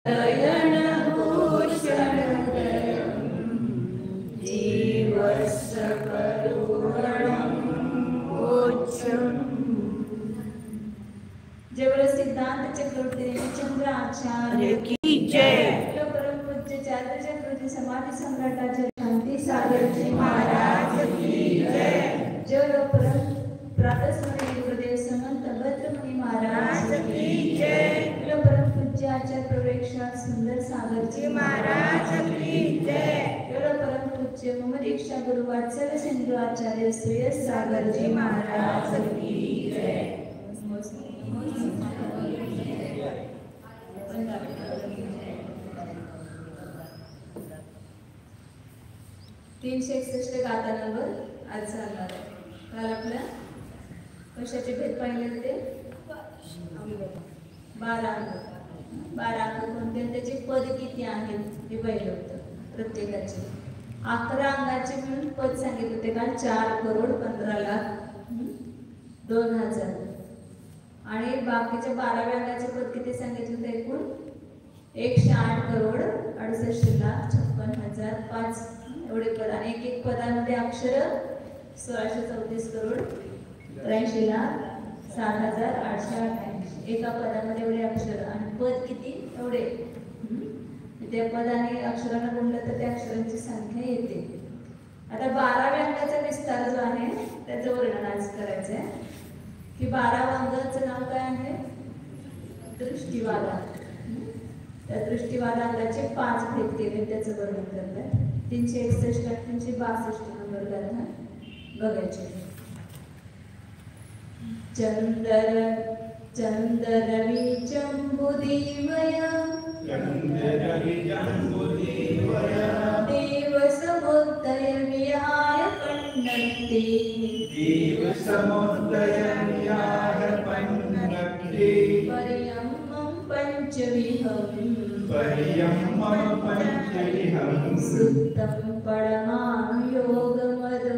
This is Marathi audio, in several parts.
जय सिद्धांत चक्रवर्ती चंद्राचार्य की जय। परम पूज्य चार्य चक्रवर्ती समाधी सम्राटाचे शांती सागरजी महाराज की जय। जय परम प्रातस्मरणीय गुरुदेव समंत भद्रमुनी महाराज की जय। परम पूज्य आचार्य प्रवेक्षा सुंदर सागरजी महाराज की जय। परम पूज्य मम दीक्षा गुरु वात्सल्य सिंधु आचार्य श्रेय सागरजी महाराज की जय। 361 गाथा नंबर आज चालणार आहे. काल आपल्या कशाचे भेद पाहिले होते? 12 अंक कोणते, त्याचे पद किती आहेत हे पाहिलं होतं प्रत्येकाचे. 11 अंगाचे मिळून पद सांगितले होते काल 4,15,02,000 आणि बाकीच्या 12व्या अंगाचे पद किती सांगितले होते? एकूण 108,68,56,56,5 एवढे पद आणि एक पदामध्ये अक्षर 1634 करोड 83,07,888 एका पदामध्ये एवढे अक्षर आणि पद किती एवढे. त्या पदाने अक्षरांना गुणलं तर त्या अक्षरांची संख्या येते. आता 12व्या अंगाचा विस्तार जो आहे त्याचं वर्णन आज करायचं आहे की 12व्या अंगाचं नाव काय आहे? दृष्टिवादा. त्या दृष्टिवादा अंगाचे 5 भेद केले त्याचं वर्णन करतात. 361 362 नंबर गाथा बघायचे. चंद्ररवि चंबुदीवय देव समुदय विहाय पन्नक्ति पर्यम्मं पंचविहं सुत्तं परमानुयोगमदो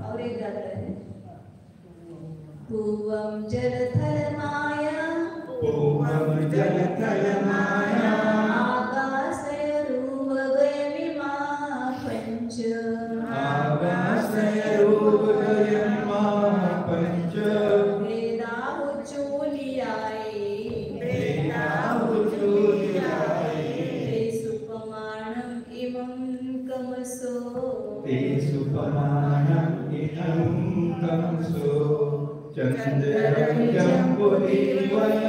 और एक गाता है पूवं जलथलमाया आकाशयरूपगयमिमा पंच वेदाहुचूलियाये ते सुपमानम् इमं कमसो चंद्ररवि चंबुदीवय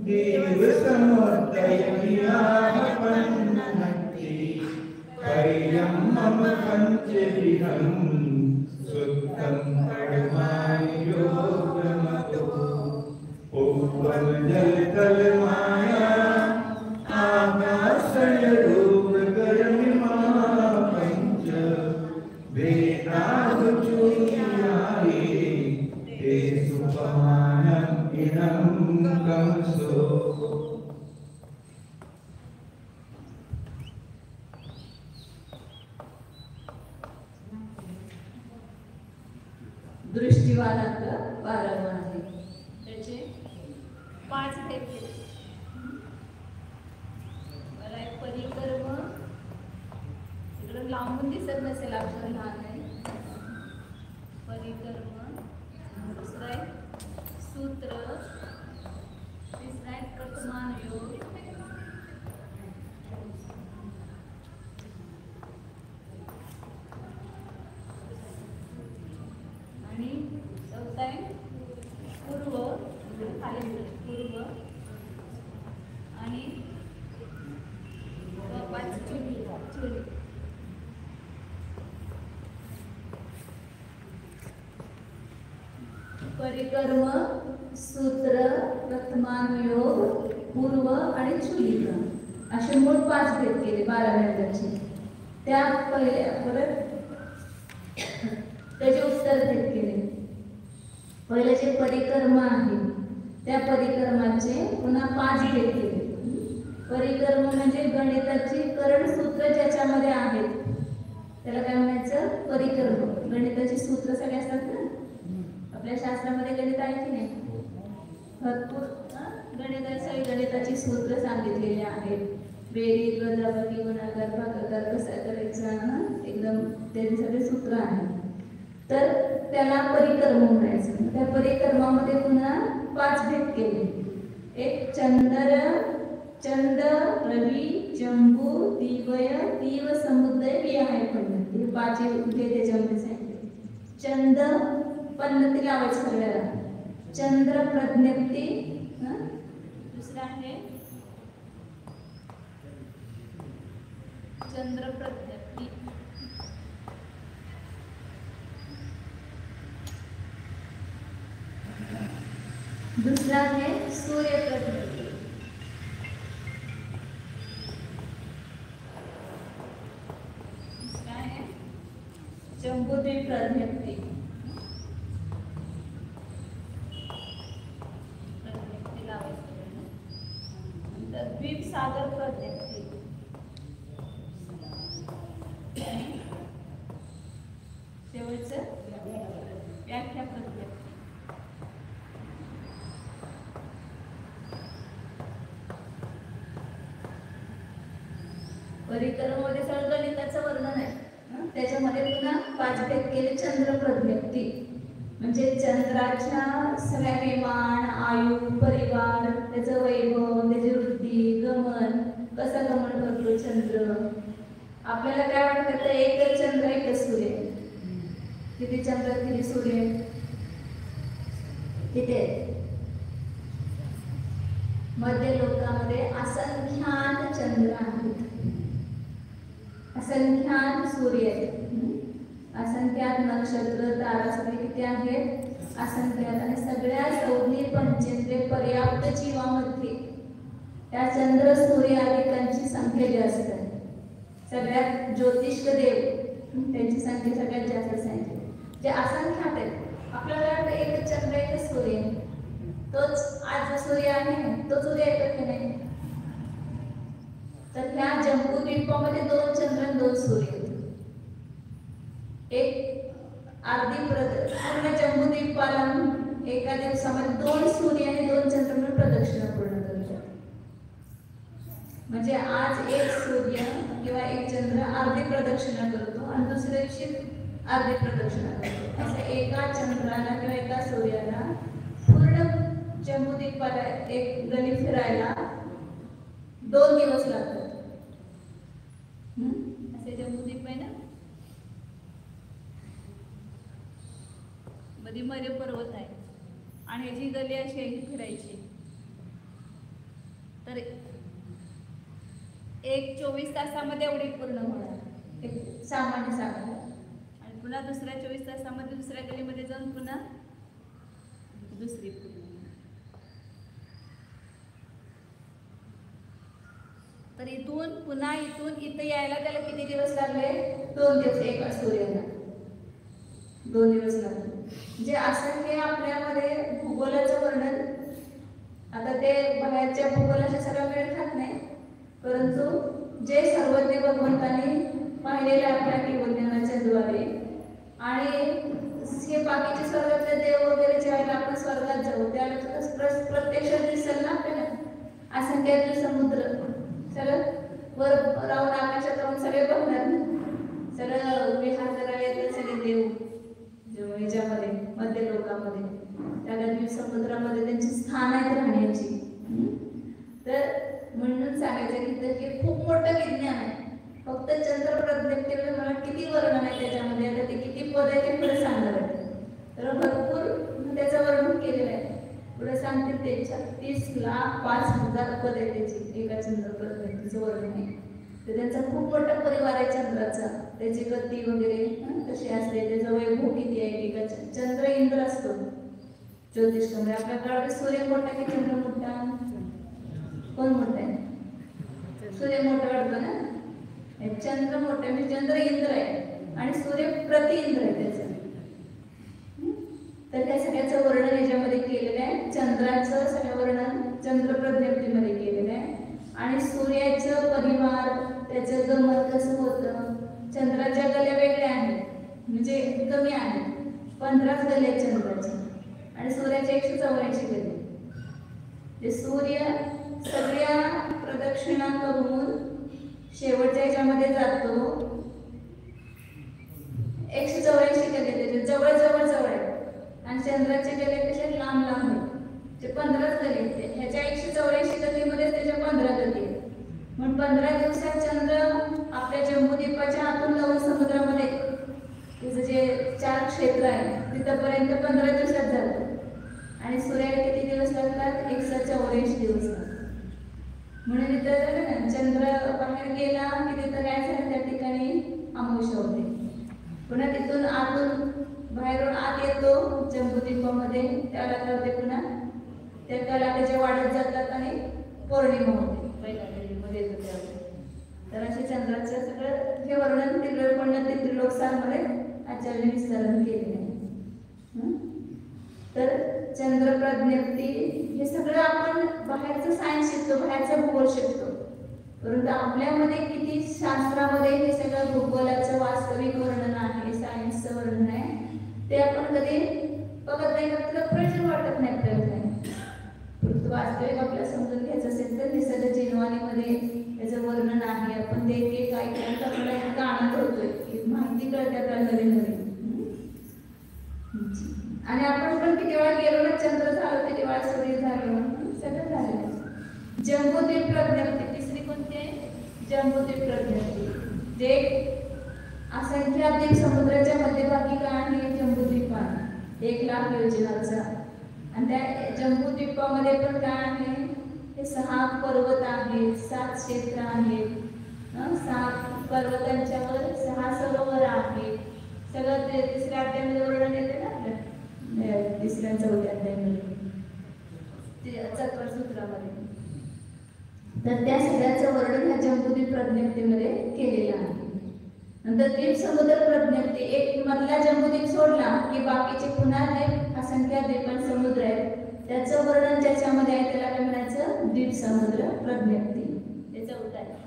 देवसमुदय विहाय पन्नक्ति पर्यम्मं पंचविहं सुत्तं परमानुयोगमदो पूवं जलथलमाया आकाशयरूपगयमिमा पंच वेदाहुचूलियाये ते सुपमानम् इमं कमसो. दृष्टिवादांक 12 आहे. त्याचे 5 भेद केले. मला एक परिकर्म इकडं लांबून दिसत नसेल अक्षर लहान आहे. परिकर्म, दुसरा आहे सूत्र, तिसरा आहे कथमान योग, आणि चौथा आहे पूर्व पूर्व आणि 5 चुली. परिकर्म, सूत्र, प्रथमानुयोग, पूर्व आणि चुलिका असे मूळ 5 भेद केले 12व्या अंगाचे. त्या पहिले परत त्याचे उत्तर भेद केले. पहिले जे परिकर्म आहे त्या परिकर्माचे पुन्हा 5 भेद केले. परिकर्म म्हणजे गणिताची करण सूत्र ज्याच्यामध्ये आहेत त्याला काय म्हणायचं? परिकर्म. गणिताची सूत्र सगळे असतात ना, आपल्या शास्त्रामध्ये गणित आहे की नाही? भरपूर सगळी गणिताची सूत्र सांगितलेली आहेत. बेरीज, वजाबाकी, गुणाकार, भागाकार कसा करायचा, एकदम त्याचे सगळे सूत्र आहेत. तर त्याला परिक्रम म्हणायचं. त्या परिक्रमामध्ये पुन्हा 5 भेद केले. एक चंद, रवी, जंबू, दिवय, दिव, समुद्र, विहाय पद्धती. हे 5 भेद त्याच्यामध्ये सांगितले. चंद पद्धती लावायची सगळ्याला. चंद्र प्रज्ञप्ती, दुसरा आहे चंद्र प्रज्ञप्ती, दुसरा आहे सूर्य प्रज्ञप्ती, दुसरा आहे जंबूद्वीप प्रज्ञप्ती, द्वीप सागर प्रज्ञप्ती, शेवटचं व्याख्या प्रज्ञप्ती. परिक्रमामध्ये सगळं गणिताचं वर्णन आहे. त्याच्यामध्ये पुन्हा 5 भेद केले. चंद्र प्रज्ञप्ती म्हणजे चंद्राच्या सगळ्या विमान, आयु, परिवार, त्याचं वैभव, त्याची वृद्धी, गमन, कसं गमन करतो चंद्र. आपल्याला काय वाटतं तर एकच चंद्र, एकच सूर्य. किती चंद्र, किती सूर्य, किती मध्य लोकांमध्ये असंख्यात चंद्र आहेत, असंख्यात सूर्य आहेत, असंख्यात नक्षत्र, तारा सगळे किती आहेत, असंख्यात. आणि सगळ्या संज्ञे पंचेंद्रिय पर्याप्त जीवामध्ये त्या चंद्र सूर्य आदिकांची संख्या जास्त आहे. सगळ्यात ज्योतिष्क देव त्यांची संख्या सगळ्यात जास्त सांगितली, जे असंख्यात आहेत. आपल्याला वाटतं एक चंद्र, एक सूर्य, तोच आज सूर्य आहे, तोच उद्या येतो की नाही. तर ह्या जंबूद्वीपामध्ये 2 चंद्र आणि 2 सूर्य. एक अर्धी पूर्ण जंबूद्वीपाला एका दिवसामध्ये 2 सूर्य आणि 2 चंद्र मिळून प्रदक्षिणा पूर्ण करतात. म्हणजे आज एक सूर्य किंवा एक चंद्र अर्धी प्रदक्षिणा करतो आणि दुसऱ्या दिवशी अर्धी प्रदक्षिणा करतो. असं एका चंद्राला किंवा एका सूर्याला पूर्ण जंबूद्वीपाला एक गली फिरायला 2 दिवस लागतात. असे जंबूद्वीप आहे ना, मध्ये मध्ये पर्वत आहे आणि याची गली अशी आहे फिरायची. तर एक 24 तासामध्ये एवढी पूर्ण होणार, एक सामान्य सांगा. आणि पुन्हा दुसऱ्या 24 तासामध्ये दुसऱ्या गलीमध्ये जाऊन पुन्हा दुसरी पूर्ण. तर इथून पुन्हा इथून इथे यायला त्याला किती दिवस लागले? 2 दिवस. एका सूर्याला 2 दिवस लागले. म्हणजे असं हे आपल्यामध्ये भूगोलाचं वर्णन, आता ते बाहेरच्या भूगोलाच्या सगळा वेळ खात नाही, परंतु जे सर्वज्ञ भगवंतांनी पाहिलेले आपल्या विज्ञानाच्या द्वारे, आणि हे बाकीचे स्वर्गातले देव वगैरे ज्यावेळेला आपण स्वर्गात जाऊ त्यावेळेला प्रत्यक्ष दिसेल ना आपल्याला. असंख्यात समुद्र सगळं वर राहून आकाशात राहून सगळे बघणार, सगळं विहार करायला सगळे देव ह्याच्यामध्ये मध्य लोकांमध्ये, त्या समुद्रामध्ये त्यांची स्थान आहेत राहण्याची. तर म्हणून सांगायचं की खूप मोठं विज्ञान आहे. फक्त चंद्र प्रज्ञप्तीमध्ये मला किती वर्णन आहे त्याच्यामध्ये, आता ते किती पद आहे ते पुढे सांगणार आहे. तर भरपूर त्याचं वर्णन केलेलं आहे. पुढे सांगतील ते 36,05,000 पद आहे त्याची एका चंद्र प्रज्ञप्तीचं वर्णन आहे. तर त्यांचा खूप मोठा परिवार आहे चंद्राचा, त्याची गती वगैरे कशी असते, त्याचा वैभव किती आहे. एका चंद्र इंद्र असतो ज्योतिषमध्ये. आपल्या काळात सूर्य मोठा की चंद्र मोठा? कोण मोठा आहे? सूर्य मोठा वाटतो ना. चंद्र मोठा म्हणजे चंद्र इंद्र आहे आणि सूर्य प्रति इंद्र आहे त्याचं. तर त्या सगळ्याचं वर्णन याच्यामध्ये केलेलं आहे. चंद्राचं सगळं वर्णन चंद्र प्रज्ञप्तीमध्ये केलेलं आहे. आणि सूर्याचं परिवार, त्याचं गमन कसं होतं. चंद्राच्या गल्या वेगळ्या आहेत, म्हणजे कमी आहेत, 15च गल्या चंद्राच्या. सूर्याचे 184 गती. ते सूर्य सगळ्या प्रदक्षिणा करून शेवटच्या याच्यामध्ये जातो. 184 गती त्याचे जवळ जवळ जवळ आहे आणि चंद्राचे गले कसे लांब लांब आहेत. ते 15 गती आहेत. ह्याच्या 184 गतीमध्ये त्याच्या 15 गती आहेत. म्हणून 15 दिवसात चंद्र आपल्या जम्बूद्वीपाच्या आतून नव समुद्रामध्ये तिचं जे 4 क्षेत्र आहे तिथपर्यंत 15 दिवसात जातो. आणि सूर्याला किती दिवस लागतात? 184 दिवस लागतात. म्हणून तिथं चंद्र बाहेर गेला की तिथं काय झालं त्या ठिकाणी अमावस्या होते. पुन्हा तिथून आतून बाहेरून आत येतो जम्बूद्वीपामध्ये त्याला काय होते पुन्हा त्या कलाटेचे वाढत जातात आणि पौर्णिमा होते पहिल्या मध्ये येतो त्यावेळी. तर असे चंद्राचं सगळं हे वर्णन त्रिलोकपण्य त्रिलोकसारमध्ये आचार्य विस्तारण केलेलं आहे. तर चंद्र प्रज्ञप्ती हे सगळं आपण बाहेरचं सायन्स शिकतो, बाहेरचा भूगोल शिकतो, परंतु आपल्यामध्ये किती शास्त्रामध्ये हे सगळं भूगोलाचं वास्तविक वर्णन आहे, सायन्सचं वर्णन आहे ते आपण कधी बघत नाही. आपल्याला प्रश्न वाटत नाही आपल्याला. परंतु वास्तविक आपल्याला समजून घ्यायचं असेल तर निसर्ग जीववाणीमध्ये त्याचं वर्णन आहे. आपण ते एक ऐकल्यानंतर आपल्याला इतका आनंद होतोय की माहिती कळते आपल्याला नवीन नवीन. आणि आपण पण किती वेळा गेलो ना, चंद्र झालो, किती वेळा सूर्य झालो, सगळं झालं. जम्बूद्वीप प्रज्ञप्ती तिसरी कोणती आहे? जम्बूद्वीप प्रज्ञप्ती जे असंख्याद्वीप समुद्राच्या मध्यभागी का आहे जम्बूद्वीप आहे 1 लाख योजनाचा. आणि त्या जम्बूद्वीपामध्ये पण काय आहे? हे 6 पर्वत आहेत, 7 क्षेत्र आहेत, 7 पर्वतांच्यावर 6 सरोवर आहेत. सगळं ते तिसऱ्या अध्यायामध्ये वर्णन येते ना आपल्या तिसऱ्या 4थ्या अध्यायामध्ये चतुर्थ सूत्रामध्ये. तर त्या सगळ्याचं वर्णन ह्या जम्बूद्वीप प्रज्ञप्तीमध्ये केलेलं आहे. नंतर द्वीप समुद्र प्रज्ञप्ती एक मधला जम्बूद्वीप सोडला की बाकीचे पुन्हा जे असंख्य द्वीप समुद्र आहेत त्याचं वर्णन ज्याच्यामध्ये आहे त्याला काय म्हणायचं? द्वीप समुद्र प्रज्ञप्ती. त्याचं उदाहरण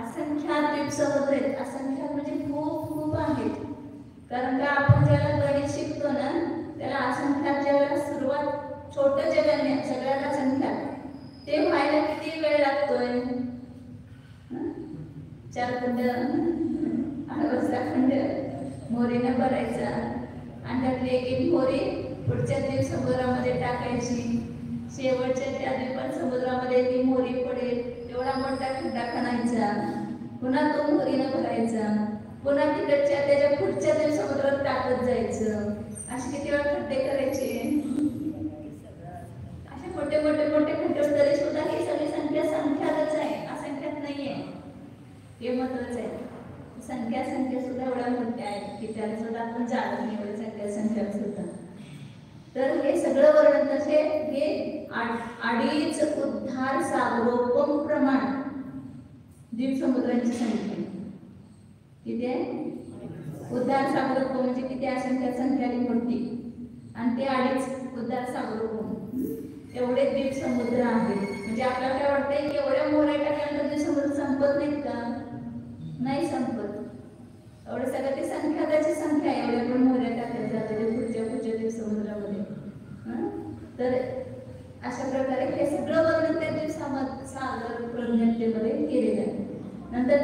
असंख्य द्वीप समुद्र आहेत. असंख्य म्हणजे खूप खूप आहेत. कारण का आपण ज्याला गणित शिकतो ना त्याला असंख्याच्या वेळेला सुरुवात छोटं जगाने सगळ्यात असंख्यात ते व्हायला किती वेळ लागतोय? 4 खंड 8 खंड मोरीनं भरायचा आणि त्यातली एक मोरी पुढच्या द्वीप समुद्रामध्ये टाकायची. शेवटच्या त्या द्वीप समुद्रामध्ये ती मोरी पडेल एवढा मोठा खड्डा खणायचा, पुन्हा तो मोरीनं भरायचा, पुन्हा तिकडच्या त्याच्या पुढच्या द्वीप समुद्रात टाकत जायचं. असे किती वेळा खड्डे करायचे? असे मोठे मोठे मोठे खड्डे तरी सुद्धा ही सगळी संख्या संख्यातच आहे, असंख्यात नाहीये. हे महत्वाचं आहे. संख्या सुद्धा एवढ्या मोठ्या आहेत की त्याला सुद्धा आपण जाणत नाही एवढ्या संख्या सुद्धा. तर हे सगळं वर्णन तसे हे 2.5 उद्धार सागरोपम प्रमाण द्वीप समुद्रांची संख्या किती आहे? उद्धार सागरोपम म्हणजे किती? असंख्य संख्याने मोठी. आणि ते 2.5 उद्धार सागरोपम एवढे द्वीप समुद्र आहेत. म्हणजे आपल्याला काय वाटतंय की एवढ्या मोऱ्या टाकल्यानंतर द्वीप समुद्र संपत नाहीत का? नाही संपत. एवढं सगळं ते संख्याची संख्या आहे. एवढ्या पण मोऱ्या टाकल्या जाते पुढच्या द्वीप समुद्रामध्ये. तर अशा प्रकारे हे सगळं वर्णन त्या द्वीप सागर प्रज्ञप्तीमध्ये केलेलं आहे. नंतर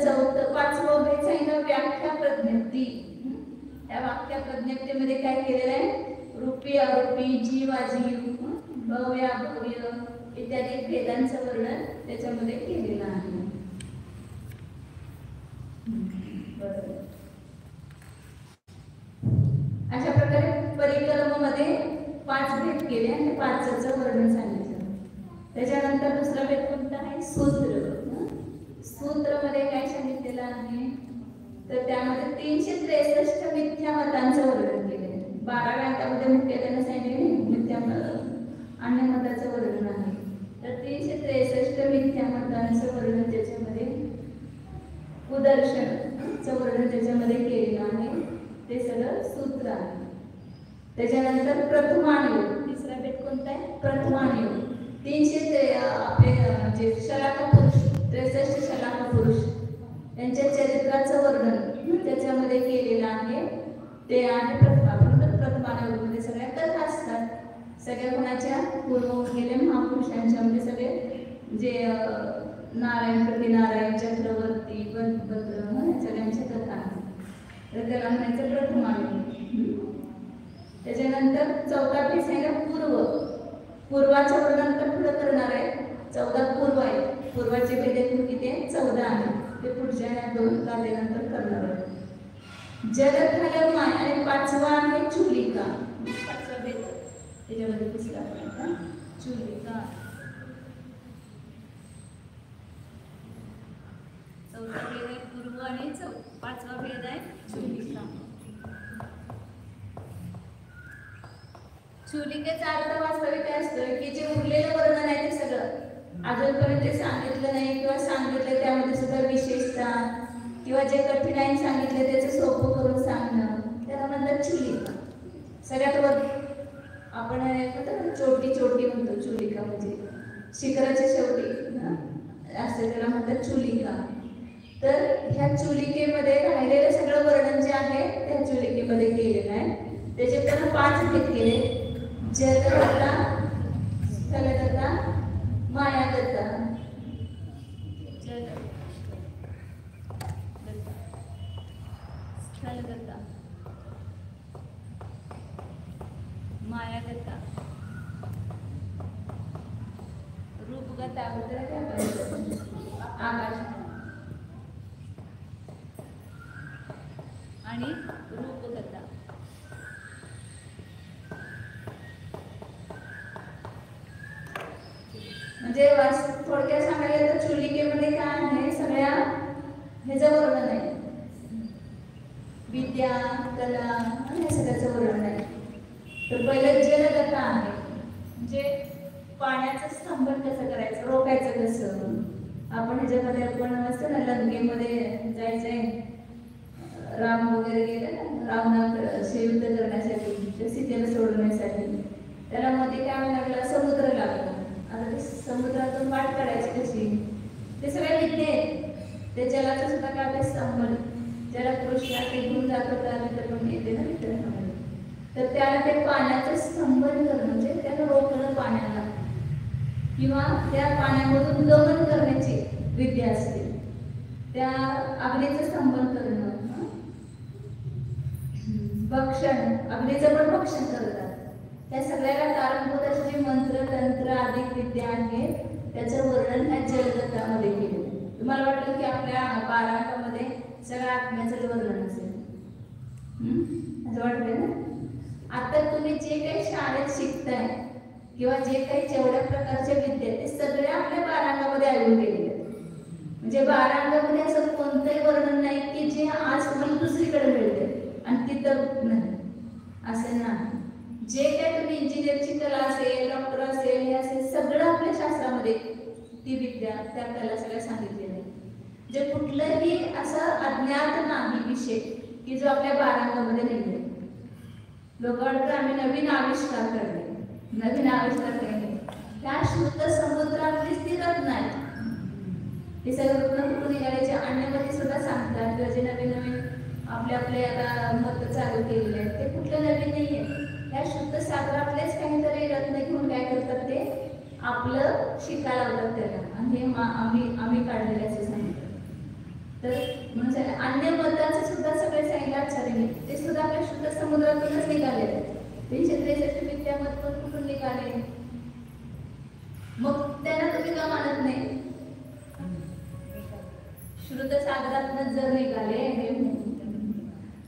5वं भेद सांगितलं व्याख्या प्रज्ञप्ती. या व्याख्या प्रज्ञप्तीमध्ये काय केलेलं आहे? रूपी अरूपी जीव अजीव भव्य अभव्य इत्यादी भेदांचं वर्णन त्याच्यामध्ये केलेलं आहे. अशा प्रकारे परिक्रमेमध्ये 5 भेद केले आणि 5चं वर्णन सांगितलं. त्याच्यानंतर दुसरा भेद कोणता आहे? सूत्र. सूत्रमध्ये काय सांगितलेलं आहे? तर त्यामध्ये 363 मिथ्या मतांचं वर्णन केले. 12व्या अंकामध्ये मुख्यत्वे सांगितले मिथ्या अन्य मताचं वर्णन आहे. तर 363 मिथ्या मतांचं वर्णन त्याच्यामध्ये उदर्शनचं वर्णन त्याच्यामध्ये केलेलं आहे. ते सगळं सूत्र आहे. त्याच्यानंतर प्रथमानयोग. तिसरा भेद कोणता आहे? प्रथमानयोग. 300 आपले जे शलाका पुरुष 63 शलाका पुरुष त्यांच्या चरित्राचं वर्णन त्याच्यामध्ये केलेलं आहे. ते आहे प्रथमानयोग. प्रथमानयोगमध्ये सगळ्या कथा असतात. सगळ्या कोणाच्या पूर्व गेले महापुरुषांच्या म्हणजे सगळे जे नारायण प्रति नारायण चक्रवर्ती भद्र सगळ्यांच्या कथा तर त्याला म्हणायचं प्रथम आम्ही. त्याच्यानंतर चौथा पीस आहे पूर्वाचं वर्णन तर पुढं करणार आहे. 14 पूर्व आहे. पूर्वाचे भेद एकूण किती आहे 14 आहे. ते पुढच्या 2 काव्यानंतर करणार आहे. जगत झालं माय आणि 5वा आहे चुलिका. 5वा भेद त्याच्यामध्ये पुसला आपण चुलिका. 4था भेद आहे पूर्व आणि 5वा भेद आहे चुलिका. चुलिकेचा अर्थ वास्तविक काय असतोय की जे उरलेलं वर्णन आहे ते सगळं अजूनपर्यंत ते सांगितलं नाही किंवा सांगितलं त्यामध्ये सुद्धा विशेषता किंवा जे कठीण सांगितलं त्याचं सोपं करून सांगणं त्याला म्हणतात चुलिका. सगळ्यात वर आपण चोटी म्हणतो चुलिका म्हणजे शिखराच्या शेवटी असते त्याला म्हणतात चुलिका. तर ह्या चुलिकेमध्ये राहिलेलं सगळं वर्णन जे आहे त्या चुलिकेमध्ये केलेलं आहे. त्याचे पण 5 भेद केले. जलगता, स्थलगता, मायागता. स्थलगता, मायागता, रूपगता आकाश आणि रूपगता. म्हणजे थोडक्यात सांगायला तर चुलिकेमध्ये काय आहे सगळ्या ह्याचं वर्णन आहे. विद्या कला हे सगळ्याचं वर्णन आहे. तर पहिलं जलगता आहे म्हणजे पाण्याचं स्तंभन कसं करायचं रोखायचं कसं. आपण ह्याच्यामध्ये आपण असतं ना लंकेमध्ये जायचंय राम वगैरे गेले ना रावणाकडे युद्ध करण्यासाठी सीतेला सोडवण्यासाठी त्याला मध्ये काय लागलं समुद्र लागला. आता ते समुद्रातून वाट काढायची कशी ते सगळे विद्या आहेत. ते जलाचं सुद्धा काय स्तंभन ज्याला कृष्णा ते घेऊन जात होता तर पण येते ना मित्रांमध्ये तर त्याला ते पाण्याचं स्तंभन करणं म्हणजे त्याला रोखणं पाण्याला किंवा त्या पाण्यामधून दमन करण्याची विद्या असते. त्या अग्नीचं स्तंभन करणं भक्षण अग्नीचं पण भक्षण करतात. त्या सगळ्याला कारणभूत असे जे मंत्र तंत्र अधिक विद्या आहेत त्याचं वर्णन ह्या जलगतामध्ये केलं. तुम्हाला वाटलं की आपल्या 12 अंकामध्ये सगळ्या आत्म्याचं वर्णन असेल असं वाटतंय ना. आता तुम्ही जे काही शाळेत शिकताय किंवा जे काही जेवढ्या प्रकारच्या विद्या ते सगळे आपल्या 12 अंकामध्ये आढळून गेलेले आहेत. म्हणजे 12 अंकामध्ये असं कोणतंही वर्णन नाही की जे आज तुम्हाला दुसरीकडे मिळते आणि तिथं नाही असं नाही. जे काय तुम्ही इंजिनिअरची कला असेल डॉक्टर असेल हे असेल सगळं आपल्या शास्त्रामध्ये ती विद्या त्या कला सगळ्या सांगितलेल्या आहेत. जे कुठलंही असं अज्ञात नाही विषय की जो आपल्या 12 अंकामध्ये नाही. लोक वाटतं आम्ही नवीन आविष्कार करणे नवीन आविष्कार करणे त्या शुद्ध समुद्रातलीच ती रत्न आहेत. हे सगळं रत्न कुठून निघाल्याचे अन्यमध्ये सुद्धा सांगतात किंवा जे नवीन नवीन आपले आता मत चालू केलेले आहेत ते कुठलं नवीन नाही आहे. ह्या शुद्ध सागरातलेच काहीतरी रत्न घेऊन काय करतात ते आपलं शिकायला लावतात त्याला आणि हे आम्ही काढलेले असे सांगितलं. तर म्हणजे अन्य मताचं सुद्धा सगळे सांगितलं आचार्य ते सुद्धा आपल्या शुद्ध समुद्रातूनच निघाले. 363 विद्यामत पण कुठून निघाले मग त्यांना तुम्ही का मानत नाही. शुद्ध सागरातूनच जर निघाले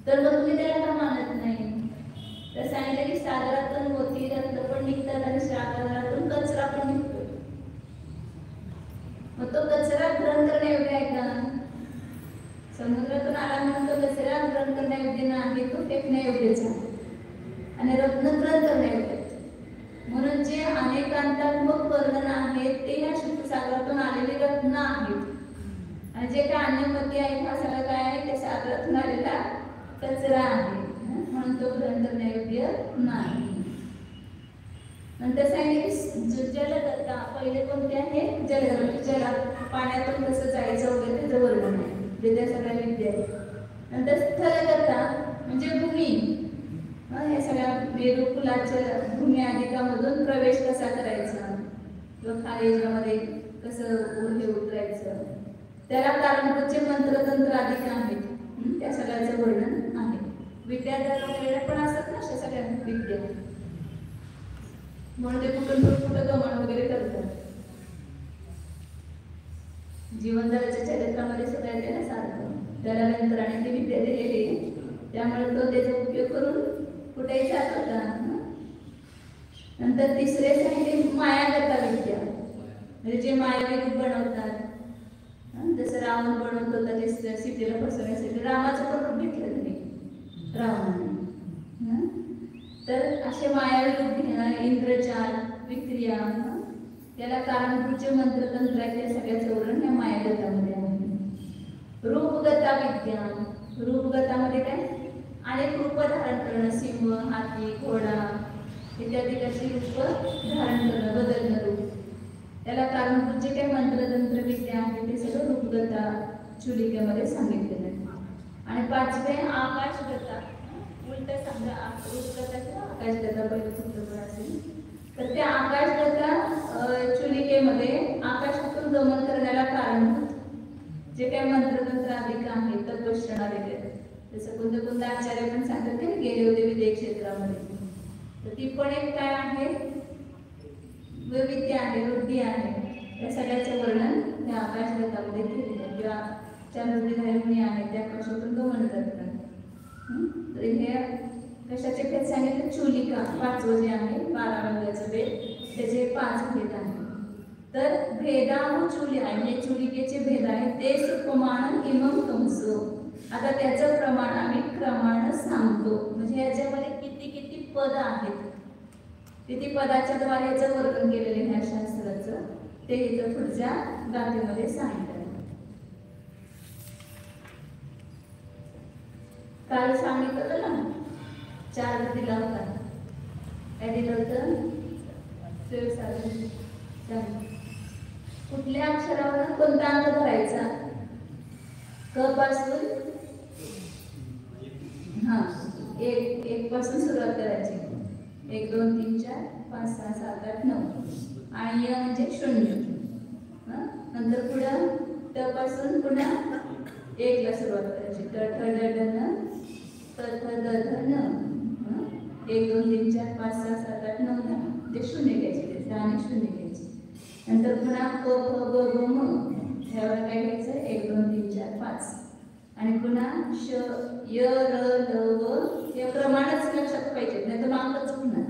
तर मग तुम्ही त्याला का मानत नाही. तर सांगितलं की सागरातून मोती रत्न पण निघतात आणि सागरातून कचरा पण निघतो. मग तो कचरा ग्रहण करण्यायोग्य आहे का. समुद्रातून आल्यानंतर कचरा ग्रहण करण्यायोग्य नाही तो फेकण्यायोग्यच आहे आणि रत्न ग्रहण करण्यायोग्य. म्हणून जे अनेकांतात्मक वर्णन आहेत ते या शुद्ध सागरातून आलेले रत्न आहेत आणि जे काय अन्यमती आहेत हा सगळं काय आहे ते सागरातून आलेला कचरा आहे म्हणून तो ग्रहण करण्यायोग्य नाही. नंतर सांगितले जलगता पहिले कोणते आहे जला पाण्यातून कसं जायचं वगैरे त्याचं वर्णन आहे जे त्या सगळ्या विद्या आहेत. नंतर स्थलगता म्हणजे भूमी या सगळ्या मेरुकुलाच्या भूमी अधिकामधून प्रवेश कसा करायचा किंवा खाली याच्यामध्ये कसं हे उतरायचं, त्याला कारणभूतचे मंत्रतंत्र अधिक आहेत. त्या सगळ्याचं वर्णन आहे. विद्याधर वगैरे पण असतात ना अशा सगळ्या विद्या, म्हणून ते कुठं गमन वगैरे करतात. जीवनदाराच्या चरित्रामध्ये सुद्धा येते ना सारखं, त्याला यंत्राने ती विद्या दिलेली, त्यामुळे तो त्याचा उपयोग करून कुठेही जात होता. नंतर तिसरे सांगितले मायागता विद्या, म्हणजे जे मायावी रूप बनवतात. जसं रावण बनवत होता ते सीतेला फसवण्यासाठी, रामाचं पण रूप घेतलं त्यांनी रावणाने. तर असे मायावी रूप घेणं, इंद्रजाल, विक्रिया, त्याला कारणभूतचे मंत्रतंत्र आहे, त्या सगळ्याचं वर्णन या मायागतामध्ये आहे. रूपगता विद्या, रूपगतामध्ये काय अनेक रूप धारण करणं, सिंह, हाती, घोडा इत्यादी कशी रूप धारण करणं, बदलणं रूप, त्याला कारणभूत जे काही मंत्रतंत्र विद्या आहे ते सगळं रूपगता चुलिकेमध्ये सांगितलेलं आहे. आणि पाचवे आकाशगता, उलट समजा रूपगता किंवा आकाशगता पहिलं फक्त असेल तर त्या आकाशगता चुलिकेमध्ये आकाशातून गमन करण्याला कारणभूत जे काही मंत्रतंत्र अधिक आहे, तत्वश्रण आलेले, जसं कोणतं आचार्य पण सांगतात की गेले होते विदेश क्षेत्रामध्ये, तर ती पण एक काय आहे, वैविध्य आहे, वृद्धी आहे. या सगळ्याचं वर्णन त्या आकाशगतामध्ये केलेलं आहे. किंवा चंद्रधारिणी आहे त्या कशातून गमन करतात. तर हे कशाचे भेद सांगितले, चुलिका पाचवं जे आहे 12 रंगाचं भेद, त्याचे 5 भेद आहेत. तर भेदाहु चुल्या, हे चुलिकेचे भेद आहेत. ते सुपमान इमं कंसो, आता त्याचं प्रमाण आम्ही क्रमानं सांगतो. म्हणजे याच्यामध्ये किती किती पद आहेत, किती पदाच्या द्वारे याचं वर्णन केलेलं ह्या शास्त्राचं, ते इथं पुढच्या गाथेमध्ये सांगितलं. काल सांगितलं ना 4 दिला होता, काय दिलं होतं, कुठल्या अक्षरावर कोणता अंक धरायचा, क पासून एक पासून सुरुवात करायची, 1 2 3 4 5 6 7 8 9, आणि य म्हणजे 0. नंतर पुढं ट पासून पुन्हा 1 ला सुरुवात करायची, ट ठ ड ढ न त थ द ध न, 1 2 3 4 5 6 7 8 9 10 ते 0 घ्यायचे, आणि 0 घ्यायचे. नंतर पुन्हा क ख ग घ म, ह्यावर काय घ्यायचं, 1 2 3 4 5, आणि पुन्हा श य र ल व, हे प्रमाणच लक्षात पाहिजे, नाही तर मागं चुकणार.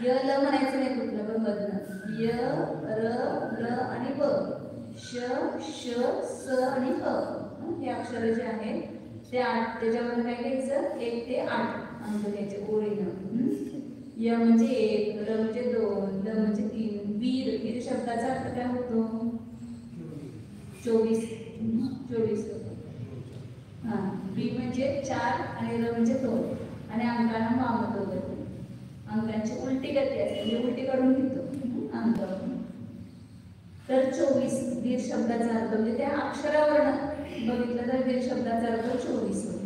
य ल म्हणायचं नाही कुठलं पण बदलं, य र ल आणि ब, श श स आणि ह, हे अक्षर जे आहेत ते 8, त्याच्यावर काय घ्यायचं, 1 ते 8 अंक घ्यायचे ओळीनं. य म्हणजे 1, र म्हणजे 2, ल म्हणजे 3. वीर शब्दाचा अर्थ काय होतो, 24 होतो. बी म्हणजे 4 आणि र म्हणजे 2, आणि अंकांना मामत वगैरे, अंकांची उलटी गती असते, म्हणजे उलटी करून घेतो अंक. तर 24 वीर शब्दाचा अर्थ, म्हणजे त्या अक्षरावरनं बघितलं तर वीर शब्दाचा अर्थ 24 होतो.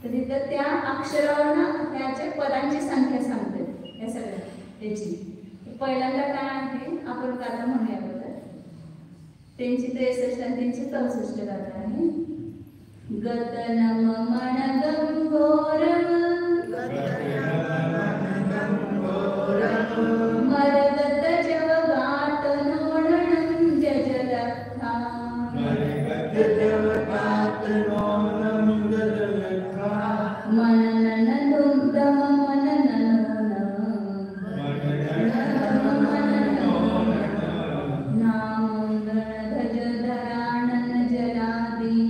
तर तिथं त्या अक्षरावरनं त्याच्या पदांची संख्या सांगते या सगळ्या त्याची. पहिल्यांदा काय आहे आपण गाथा म्हणूया बघा, त्यांची 63 आणि त्यांची 64 गाथा आहे. गतनम मनगम घोरम मरगत जवगाट नोणनं जजलक्था, मननन दुग्धम मननन नाम गणधज धराणन जलादी,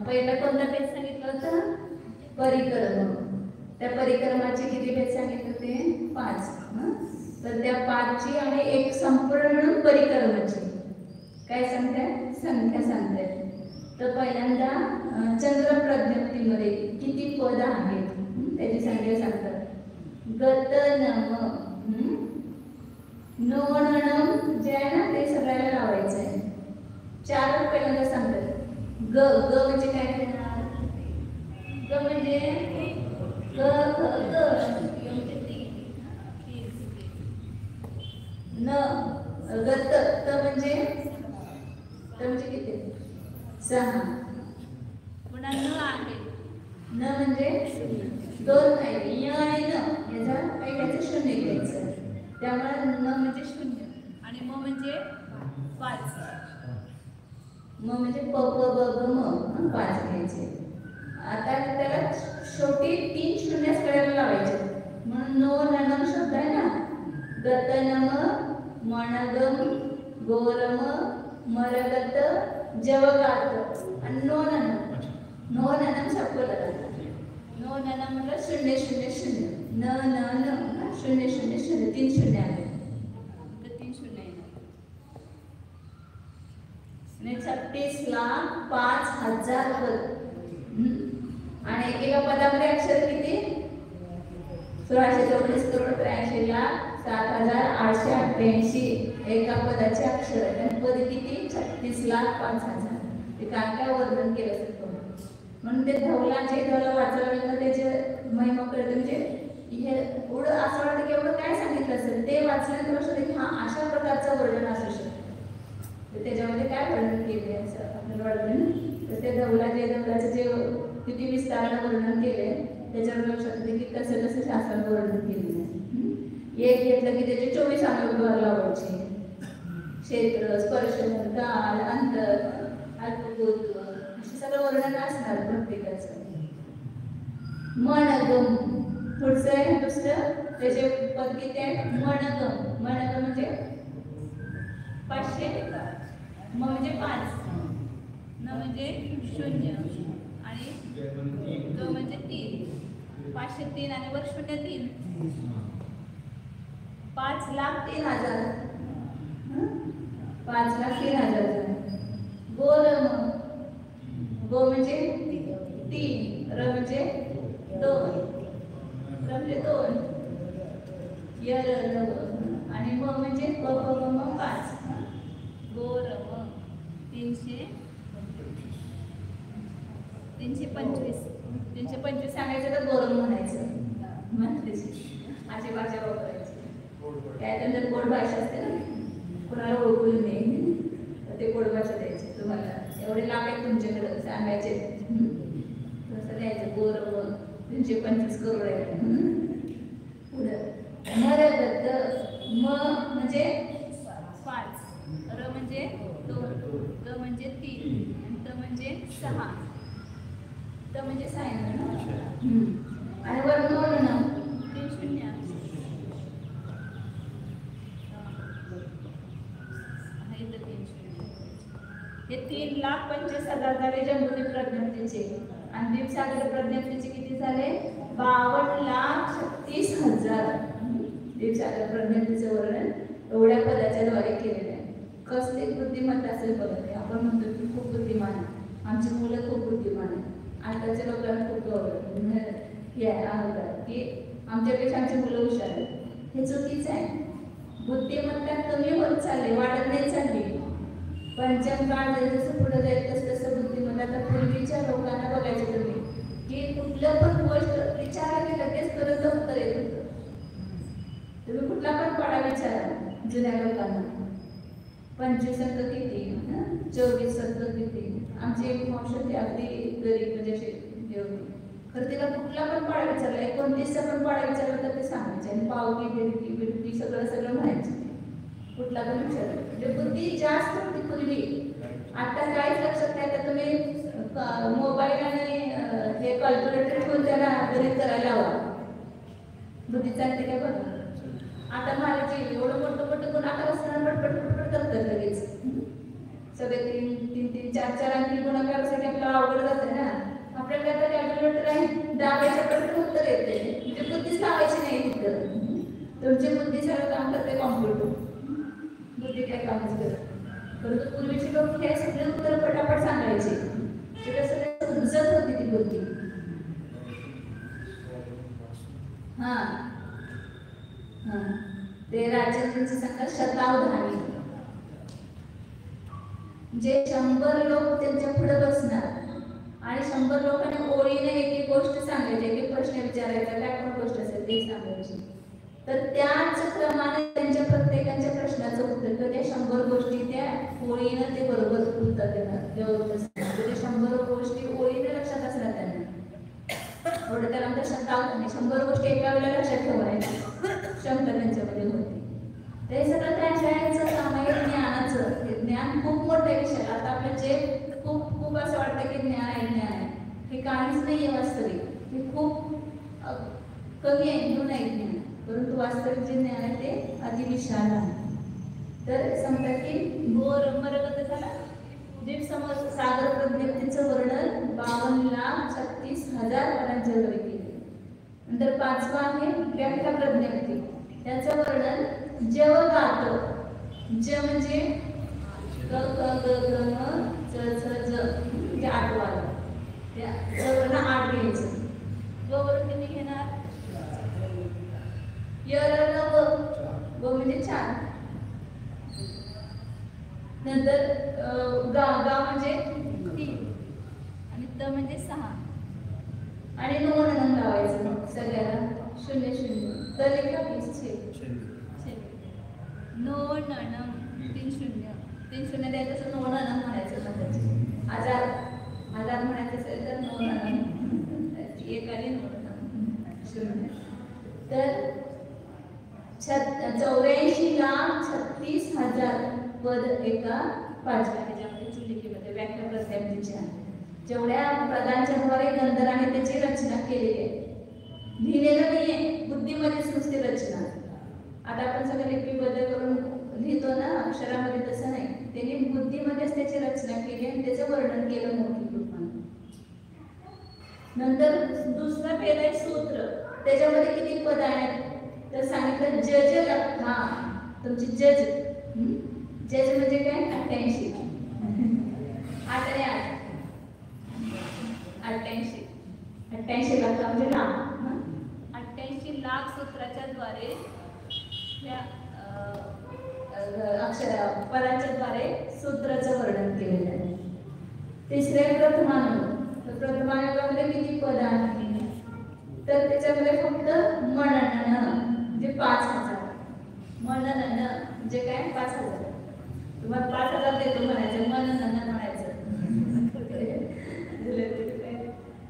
पहिला कोणता भेद सांगितलं होतं? परिक्रम. त्या परिक्रमाचे किती भेद सांगितले होते? 5. तर त्या 5ची आहे एक संपूर्ण मिळून परिक्रमाची काय सांगताय? संख्या सांगताय. तर पहिल्यांदा चंद्र प्रज्ञप्तीमध्ये किती पद आहेत त्याची संख्या सांगतात. गत नम नोणनम जे आहे ना ते सगळ्याला लावायचं आहे. 4 पहिल्यांदा सांगतात. ग ग म्हणजे काय करणार? ग म्हणजे ग ग ग न गत त म्हणजे किती? 6. पुन्हा न आहे. न म्हणजे 2 आहे. य आणि न याचा पहिल्याचं शून्य घ्यायचं. त्यामुळे न म्हणजे 0 आणि म म्हणजे 5. म म्हणजे प प ब ब म 5 घ्यायचे. आता त्याला शेवटी 3 शून्य करायला लावायचे. म्हणून नो ननम शब्द आहे ना. गतनम मणगम गोरम मरगत जवगात आणि नो ननम छापलं. नो ननम म्हटलं 0 0 0 न न न 0 0 0 3 शून्य आले. तर 3 शून्य आहे. 36 ला 5000 पद आणि एकेका पदामध्ये अक्षर किती? 1624 करोड 83 लाख 7888 एका पदाचे अक्षर आहे. पद किती? 36 लाख 5000. ते काय वर्णन केलं असतं म्हणून ते धवला वाचवलं त्याचे महिमा कळते. म्हणजे हे एवढं असं वाटतं की एवढं काय सांगितलं असेल ते वाचल्यानंतर लक्षात की हा अशा प्रकारचं वर्णन असू शकतं. तर त्याच्यामध्ये काय वर्णन केले असं आपल्याला वाटतं ना. तर ते धवलाचं जे किती विस्तारानं वर्णन केले त्याच्यावर लक्षात येते की कसं कसं शास्त्रानं वर्णन केलेलं आहे. एक घेतलं की त्याचे 24 अनुद्वार लावायचे. क्षेत्र, स्पर्श, काल, अंतर, अल्पभूत असे सगळं वर्णन असणार प्रत्येकाचं. मनगम पुढचं आहे दुसरं त्याचे पद किती आहे? मनगम. मनगम म्हणजे 500. म म्हणजे 5. न म्हणजे 0 आणि ग म्हणजे 3. 503 आणि वर 03. 5,03,000. 5,03,000. गोरम. गो म्हणजे 3. र म्हणजे 2. र म्हणजे 2. य र ल आणि म म्हणजे प प ब म 5. गोरम 325 सांगायचं तर गोरम म्हणायचं. अशी भाषा वापरायची. त्यानंतर गोड भाषा असते ना कुणाला ओळखून नाही तर ते गोड भाषा द्यायची. तुम्हाला एवढे लाभ आहेत तुमच्याकडे सांगायचे तसं द्यायचं. गोरम 325 करोड आहे. पुढं मरगत. म म्हणजे 5. र म्हणजे 2. ग म्हणजे 3. त म्हणजे 6. त म्हणजे 6 आणि वर नोन 3 शून्य. हे 3,25,000 झाले जंबुद्वीप प्रज्ञप्तीचे. आणि द्वीपसागर प्रज्ञप्तीचे किती झाले? 52,36,000. द्वीपसागर प्रज्ञप्तीचं वर्णन एवढ्या पदाच्या द्वारे केलेलं आहे. कसली बुद्धिमत्ता असेल बघा. ते आपण म्हणतो की खूप बुद्धिमान आहे, आमची मुलं खूप बुद्धिमान आहे. आताच्या लोकांना खूप हे आहे की आमच्यापेक्षा आमची मुलं हुशार आहेत. हे चुकीचं आहे. बुद्धिमत्ता कमी होत चालली, वाढत नाही चालली. पंचम काळ जसं पुढे जाईल तसं बुद्धिमत्ता. आता पूर्वीच्या लोकांना बघायचं तुम्ही की कुठलं पण गोष्ट विचारा की लगेच करत उत्तर येत होतं. तुम्ही कुठला पण पाडा विचारा जुन्या लोकांना. 25 अंक किती, 24 अंक किती. आमची एक मावशी अगदी गरीब म्हणजे अशी हे होती. खरं तिला कुठला पण पाडा विचारला 29चा पण पाडा विचारला तर ते सांगायचे. आणि पावकी बिरकी बिरकी सगळं म्हणायचे. कुठला पण विचारलं म्हणजे बुद्धी जास्त होती पूर्वी. आता काहीच लक्षात नाही. तर तुम्ही मोबाईल आणि हे कॅल्क्युलेटर घेऊन त्याला गणित करायला हवा. बुद्धी चालते काय बघा. सगळे 3 4 अंकी गुणाकारासाठी आपल्याला अवघड जातं ना. आपल्याला आता कॅल्क्युलेटर आहे, दाबायच्या पटकन उत्तर येते, म्हणजे बुद्धीच लावायची नाही तिथं. तुमची बुद्धी सगळं काम करते, कॉम्प्युटर बुद्धी काय कामच करत. परंतु पूर्वीचे लोक हे सगळे उत्तर पटापट सांगायचे, ते कसं समजत होती ती बुद्धी. हा हा ते राजचंद्रांचं सांगा शतावधानी, जे 100 लोक त्यांच्या पुढे बसणार आणि 100 लोकांना ओळीने एक गोष्ट सांगायची, एक प्रश्न विचारायचा, काय पण गोष्ट असेल ते सांगायची. तर त्याच क्रमाने त्यांच्या प्रत्येकाच्या प्रश्नाचं उत्तर किंवा त्या 100 गोष्टी त्या ओळीनं ते बरोबर उत्तर देणार. ते 100 गोष्टी ओळीने लक्षात असणार त्यांना. एवढं त्याला आमच्या शतावधानी, 100 गोष्टी एका वेळेला लक्षात ठेवायच्या क्षमता त्यांच्यामध्ये होती. ते सगळं त्यांच्या काम आहे ज्ञानाचं. हे ज्ञान खूप मोठं विषय. आता आपलं जे खूप असं वाटतं की ज्ञान आहे, हे काहीच नाही आहे वास्तविक. हे खूप कमी आहे, म्हणून आहे ज्ञान. परंतु वास्तविक जे ज्ञान आहे ते अतिविशाल आहे. तर समजा की मरगत झाला दीप समज सागर प्रज्ञप्तीचं वर्णन 52,36,000 पदांच्या द्वारे केले. नंतर 5वा आहे व्याख्या प्रज्ञप्ती, त्याचं वर्णन जवगात. ज म्हणजे ग ग ग ग म ज ज ज म्हणजे 8वा. त्या जवळनं 8 घ्यायचं. ग वरून किती घेणार? य र न व म्हणजे 4. नंतर गा गा म्हणजे 3 आणि त म्हणजे 6 आणि नो नन लावायचं सगळ्याला 0 0. त लेखा 20 नो नन 3 0 द्यायचं असं नो नन म्हणायचं. आजार म्हणायचं असेल तर नो नन एक आणि नो नन 0. तर 84,36,000 पद एका 5व्या ह्याच्यामध्ये चुलिकेमध्ये व्याख्या प्रज्ञप्तीच्या जेवढ्या पदांच्या द्वारे गंधराने त्याची रचना केलेली आहे. लिहिलेलं नाहीये, बुद्धीमध्येच नुसती रचना. आता आपण सगळं लिपीबद्ध करून लिहितो ना अक्षरामध्ये, तसं नाही. त्यांनी बुद्धीमध्येच त्याची रचना केली आणि त्याचं वर्णन केलं मौखिक रूपाने. नंतर दुसरा पेज आहे सूत्र. त्याच्यामध्ये किती पद आहेत तर सांगितलं जज. हा तुमची जज. जज म्हणजे काय? 88. 8 आणि 8 88. 88 लाख म्हणजे लाख. 88 लाख सूत्राच्या द्वारे या पदांच्या द्वारे सूत्राचं वर्णन केलेलं आहे. तिसरे प्रथमानुयोग. प्रथमानुयोगामध्ये किती पद आहेत तर त्याच्यामध्ये फक्त मनन म्हणजे 5,000. मनन म्हणजे काय? 5,000. तुम्हाला 5,000 देतो म्हणायचं, मनन म्हणायचं.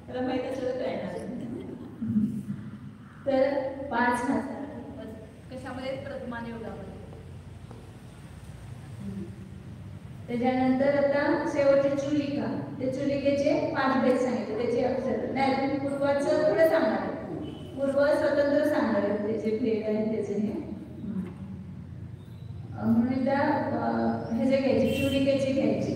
त्याला माहित असलं काय ना. तर 5,000 कशामध्ये? प्रथमानुयोगामध्ये. त्याच्यानंतर आता शेवटची चुलिका. त्या चुलिकेचे 5 भेद सांगितले, त्याचे अक्षर नाही. पूर्वाचं थोडं सांगणार आहे, पूर्व स्वतंत्र सांगणार आहे त्याचे भेद आहे त्याचे हे. म्हणून त्या ह्याचे घ्यायचे, चुलिकेचे घ्यायचे.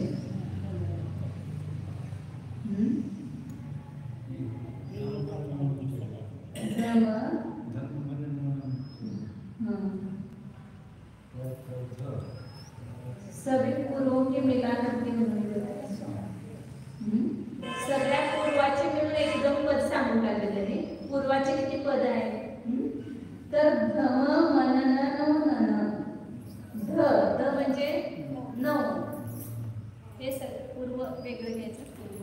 सभी पूर्वों की मिलान सगळ्या पूर्वाचे मिळून एकदम पद सांगून टाकले त्यांनी. पूर्वाचे किती पद आहेत तर धम मनन नव नन. ध म्हणजे 9. हे सगळं पूर्व वेगळं घ्यायचं. पूर्व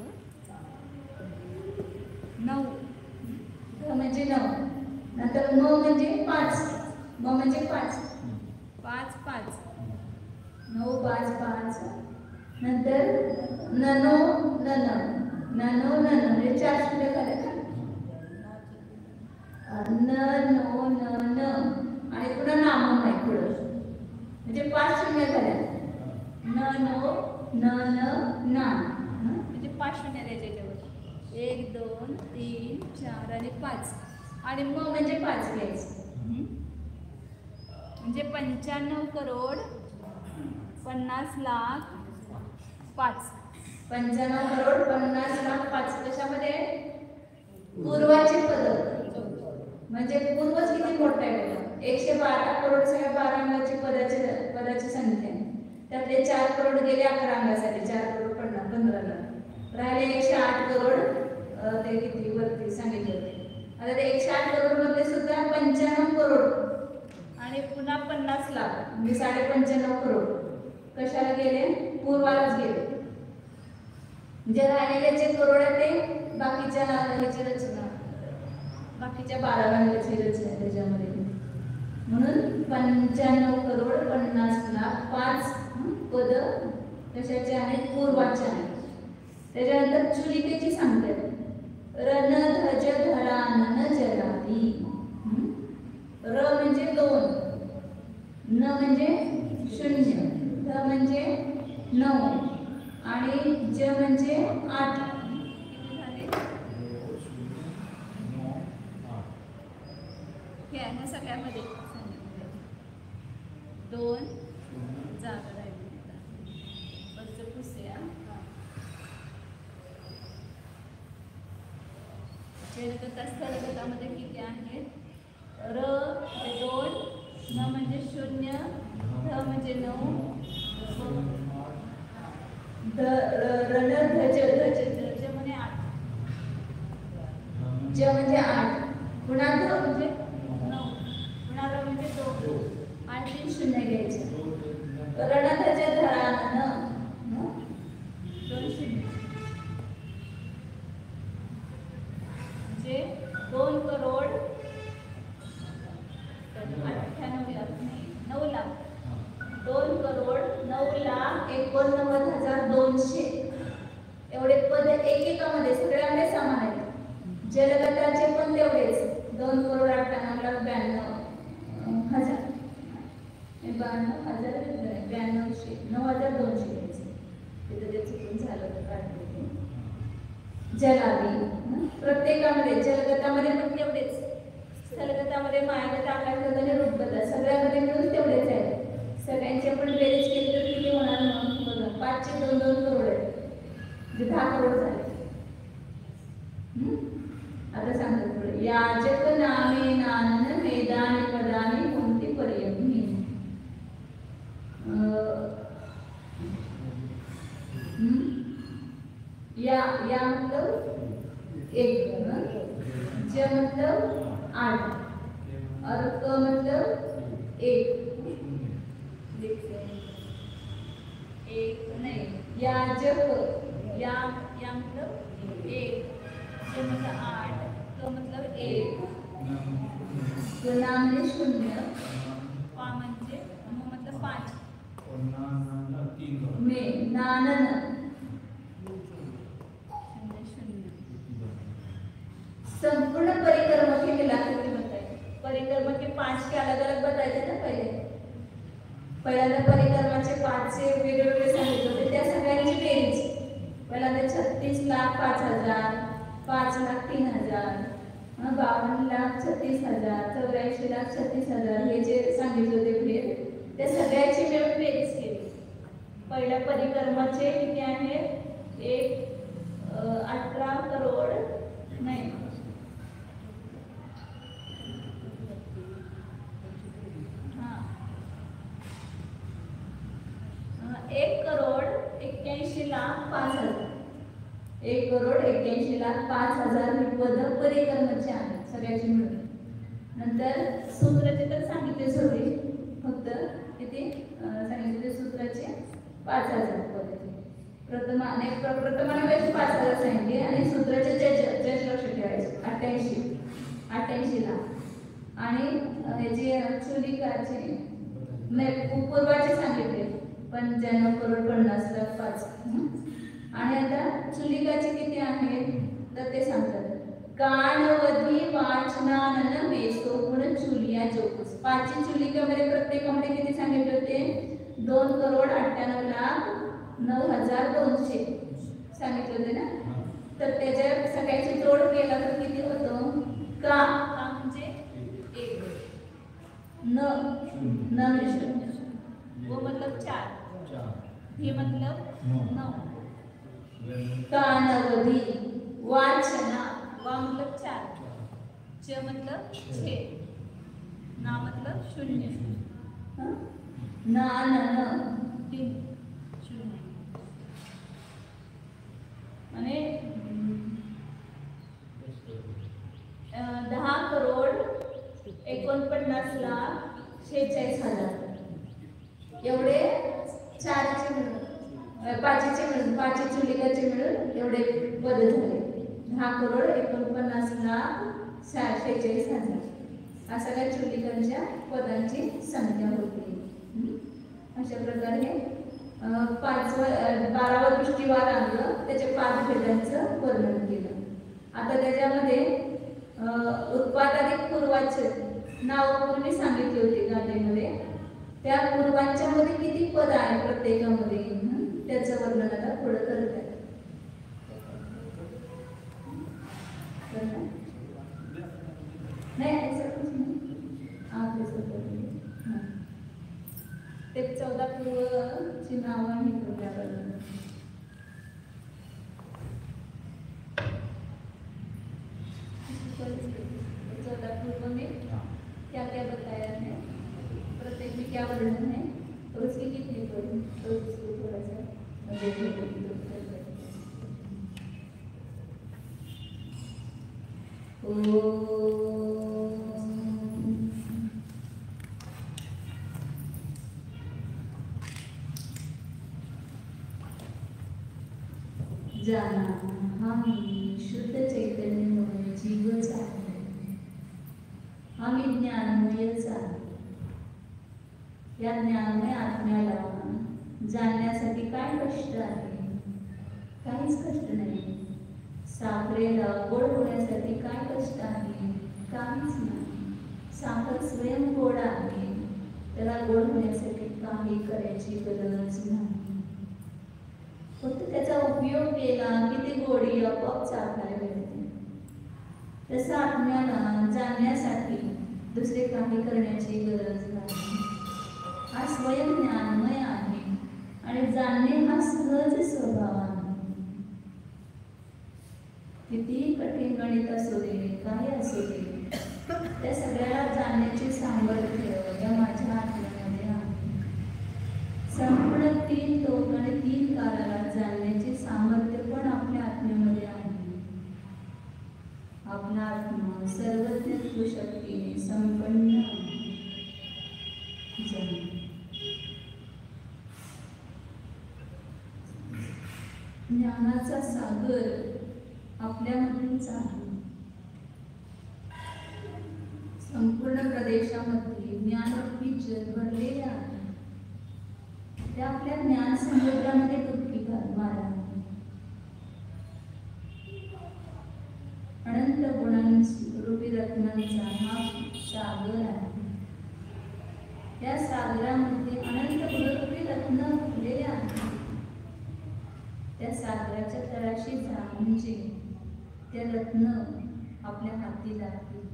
9. ध म्हणजे 9. नंतर म म्हणजे 5. म म्हणजे 5. 5 5 9 5 5. नंतर ननो नन. ननो नन म्हणजे 4 शून्य करायचं. न नो न न आणि पुन्हा नाम आहे पुढं म्हणजे 5 शून्य झाल्या. न नो न न ना म्हणजे 5 शून्य द्यायचे त्याच्यावर. 1 2 3 4 आणि 5 आणि म म्हणजे 5 घ्यायचं. म्हणजे 95 करोड 50 लाख 5. 95,50,00,000,5 कशामध्ये पूर्वाचे पद म्हणजे पूर्वच किती मोठा आहे बघा. 112 करोड सगळ्या 12 अंगाची पदाची संख्या आहे. त्यातले 4 करोड गेले 11 अंगासाठी 4 करोड 15 लाख राहिले 108 करोड ते किती वरती सांगितले होते. आता ते 108 करोड मधले सुद्धा 95 करोड आणि पुन्हा 50 लाख म्हणजे 95.5 करोड कशाला गेले पूर्वालाच गेले. जे राहिलेले जे करोड आहे ते बाकीच्या ह्याची रचना बाकीच्या 12 अंगाची रचना त्याच्यामध्ये म्हणून 95 करोड 50 लाख 5 पद कशाचे आहेत पूर्वाचे आहेत. त्याच्यानंतर चुलिकेची सांगतात रणध्वज धरानन जलादी. र म्हणजे 2, न म्हणजे 0, ध म्हणजे 9 आणि ज म्हणजे 8. ह्या सगळ्यामध्ये 2 जागा राहिली. वरचं पुसूया. स्थलगतामध्ये किती आहेत? र म्हणजे 2, न म्हणजे 0, ध म्हणजे 9, रणध्वज ध्वज म्हणजे 8, ज म्हणजे 8, पुन्हा ध म्हणजे 9, पुन्हा र म्हणजे 2 आणि 3 शून्य घ्यायचे. रणध्वज धरानन 2 शून्य म्हणजे 2 करोड 98 लाख नाही 9 लाख 2 करोड 9,89,200 एवढे पद एकेकामध्ये सगळ्यामध्ये समान आहेत. जलगताचे पण तेवढेच 2 करोड 98,92,000 92,9,200 घ्यायचे. तिथं ते चुकून झालं तर काढले. जलादी प्रत्येकामध्ये जलगतामध्ये पण तेवढेच. स्थलगतामध्ये मायागत आकाशगत आणि रूपगत सगळ्यामध्ये मिळून तेवढेच आहे. सगळ्यांची आपण बेरीज केली तर किती होणार मग बघा 5 चे 2 करोड आहेत म्हणजे 10 करोड झाले. आता सांगतो पुढे याजक नामे नानन वेदानी पदानी कोणती पर्यमी. या मतलब 1, ज मतलब 8 और क मतलब 1 नहीं याजक या मतलब 1, ज मतलब 8, क मतलब 1, गुना म्हणजे 0, पा म्हणजे मतलब 5, में नानन संपूर्ण परिक्रम के मिलाकर बताइए. परिक्रम के 5 के अलग अलग बताए थे ना पहिले. पहिल्यांदा परिक्रमाचे 5 चे वेगवेगळे सांगितले होते त्या सगळ्यांची बेरीज. पहिल्यांदा 36,05,000, 5,03,000, 52,36,000, 84,36,000 हे जे सांगितले होते पुढे त्या सगळ्यांची मिळून बेरीज केली. पहिल्या परिक्रमाचे किती आहेत? 18 करोड नाही 1,81,05,000. 1,81,05,000 ही पद परिक्रमाची आहेत सगळ्याची मिळून. नंतर सूत्राचे तर सांगितले सोडले फक्त किती सांगितले सूत्राचे 5,000 पद. प्रथमाने 5,000 सांगितले आणि सूत्राचे जज लक्ष ठेवायचे 88 ला आणि ह्याचे चुलिकाचे पूर्वाचे सांगितले 95 करोड 50,05,000. आणि आता चुलिकाचे किती आहेत तर ते सांगतात काणवधी वाचनानन मेसो गुण चुलिया जोकुस. 5 चुलिकामध्ये प्रत्येकामध्ये किती सांगितले होते? 2,98,09,200 सांगितले होते ना. तर त्याच्या सगळ्याची जोड केला तर किती होतो? का म्हणजे 1, न म्हणजे 0, वो मतलब 4, ये मतलब 9 कालावधी वाचना वा मतलब 4 च मतलब 6 ना मतलब 0 ना न 3 0 आणि 10 करोड 49,46,000 एवढे 4चे मिळून 5चे मिळून 5 चुलिकाचे मिळून एवढे पद झाले. 10 करोड 49,46,000 अशा काही चुलिकांच्या पदांची संख्या होती. अशा प्रकारे 12वं दृष्टीवाद आणलं, त्याच्या 5 भेदांचं वर्णन केलं. आता त्याच्यामध्ये उत्पादक पूर्वाचे नाव पूर्वी सांगितले होते गाथेमध्ये. त्या पूर्वांच्या मध्ये किती पद आहे प्रत्येकामध्ये त्याचं वर्णन आता पुढे करत आहे. नाही ऐसा कुछ नहीं आप ऐसा करिए. ते 14 पूर्वची नावं ही करूया बरं. 14 पूर्व में क्या क्या बताया है, प्रत्येक में क्या वर्णन है, तो उसकी कितनी पढ़ी तो उसको थोड़ा सा देखने को जाना हम शुद्ध चैतन्यमय जीवच आहे. आम्ही ज्ञानमयच आहे. या ज्ञानमय आत्म्याला जाणण्यासाठी काय कष्ट आहे? काहीच कष्ट नाही. साखरेला गोड होण्यासाठी काय कष्ट आहे? काहीच नाही. साखर स्वयं गोड आहे, त्याला गोड होण्यासाठी काही करायची गरज नाही. फक्त त्याचा उपयोग केला की ती गोडी आपोआप चाखायला मिळते. तसं आत्म्याला जाणण्यासाठी दुसरे काही करण्याची गरज नाही. हा स्वयं ज्ञानमय आहे आणि जाणणे हा सहज स्वभाव आहे. किती कठीण गणित असू दे, काही असू दे, त्या सगळ्याला जाणण्याचे सामर्थ्य या माझ्या आत्म्यामध्ये आहे. संपूर्ण 3 लोक आणि 3 काळाला जाणण्याचे सामर्थ्य पण आपल्या आत्म्यामध्ये आहे. आपला आत्मा सर्वज्ञत्व शक्तीने संपन्न आहे. ज्ञानाचा सागर आपल्यामध्येच आहे. संपूर्ण प्रदेशामध्ये ज्ञानरूपी जग भरलेले आहे. त्या आपल्या ज्ञान समुद्रामध्ये डुबकी मारा. अनंत गुणांरूपी रत्नांचा हा सागर आहे. या सागरामध्ये अनंत गुणरूपी रत्न भरलेले आहेत. त्या सागराच्या तळाशी जा म्हणजे ते रत्न आपल्या हाती लागतील.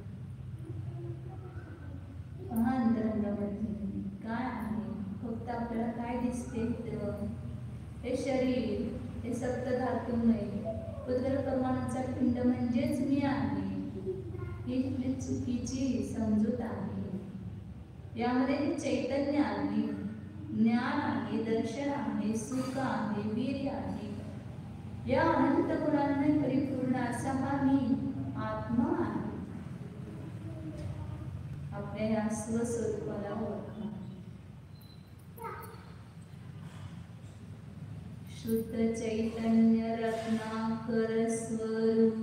पहा अंतरंगामध्ये काय आहे. फक्त आपल्याला काय दिसते? हे शरीर, हे सप्तधातुमय उदर परमाणूचा पिंड म्हणजेच मी आहे. ही चुकीची समजूत आहे. यामध्ये चैतन्य आहे, ज्ञान आहे, दर्शन आहे, सुख आहे, वीर्य आहे. या अनंत गुणांनी परिपूर्ण असा हा मी आत्मा आहे. आपल्या या स्वस्वरूपाला ओळखा. शुद्ध चैतन्य रत्नाकर स्वरूप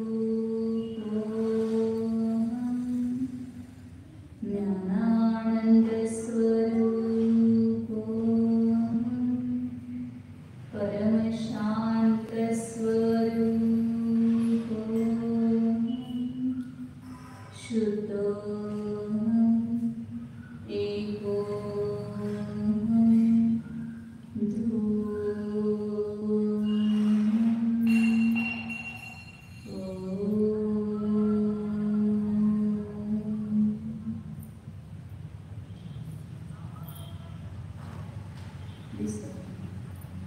ज्ञानानंद स्वरूप परम शांत स्वरूप शुद्ध एको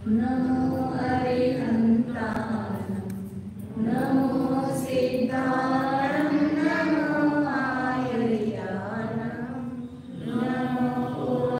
नमो अरिहंताय दहा